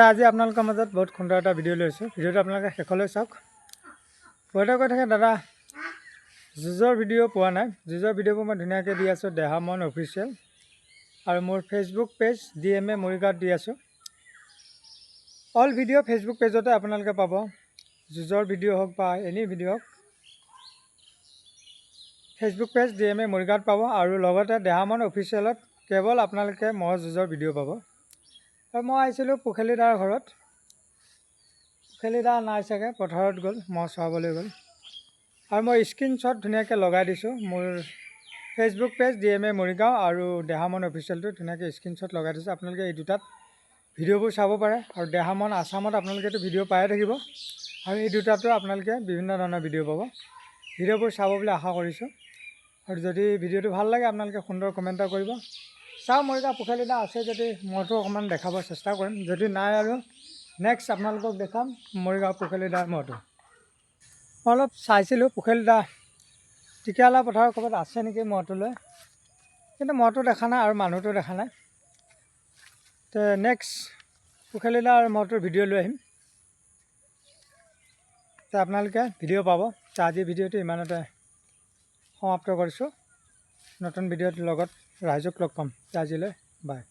আজি আপোনালোকৰ মাজত বহুত সুন্দৰ এটা ভিডিঅ' লৈছোঁ। ভিডিঅ'টো আপোনালোকে শেষলৈ চাওক। বহুতে কৈ থাকে দাদা যুঁজৰ ভিডিঅ' পোৱা নাই। যুঁজৰ ভিডিঅ'বোৰ মই ধুনীয়াকৈ দি আছোঁ দেহা মন অফিচিয়েল আৰু মোৰ ফেচবুক পেজ DMA মৰিগাঁৱত দি আছোঁ। অল ভিডিঅ' ফেচবুক পেজতে আপোনালোকে পাব। যুঁজৰ ভিডিঅ' হওক বা এনি ভিডিঅ' হওক ফেচবুক পেজ DMA মৰিগাঁৱত পাব আৰু লগতে দেহা মন অফিচিয়েলত কেৱল আপোনালোকে ম'হ যুঁজৰ ভিডিঅ' পাব। আৰু মই আহিছিলোঁ পুখেলিদাৰ ঘৰত। পুখেলিদা নাই চাগে, পথাৰত গ'ল, ম'হ চৰাবলৈ গ'ল। আৰু মই স্ক্ৰীনশ্বট ধুনীয়াকৈ লগাই দিছোঁ মোৰ ফেচবুক পেজ DMA মৰিগাঁও আৰু দেহা মন অফিচিয়েলটো ধুনীয়াকৈ স্ক্ৰীনশ্বট লগাই দিছোঁ। আপোনালোকে এই দুটাত ভিডিঅ'বোৰ চাব পাৰে আৰু দেহা মন আছামত আপোনালোকেতো ভিডিঅ' পায়ে থাকিব আৰু এই দুটাতো আপোনালোকে বিভিন্ন ধৰণৰ ভিডিঅ' পাব। ভিডিঅ'বোৰ চাব বুলি আশা কৰিছোঁ আৰু যদি ভিডিঅ'টো ভাল লাগে আপোনালোকে সুন্দৰ কমেণ্ট এটা কৰিব। চাওঁ মৰিগাঁও পুখেলিদা আছে যদি ম'হটো অকণমান দেখাব চেষ্টা কৰিম, যদি নাই আৰু নেক্সট আপোনালোকক দেখাম মৰিগাঁও পুখেলিদাৰ ম'হটো। মই অলপ চাইছিলোঁ পুখেলিদা টিকিয়ালা পথাৰৰ ক'ৰবাত আছে নেকি ম'হটোলৈ, কিন্তু ম'হটো দেখা নাই আৰু মানুহটো দেখা নাই। তো নেক্সট পুখেলিদাৰ ম'হটোৰ ভিডিঅ' লৈ আহিম, তো আপোনালোকে ভিডিঅ' পাব। তো আজি ভিডিঅ'টো ইমানতে সমাপ্ত কৰিছোঁ। নতুন ভিডিঅ'ৰ লগত ৰাইজক লগ পাম। আজিলৈ বাই।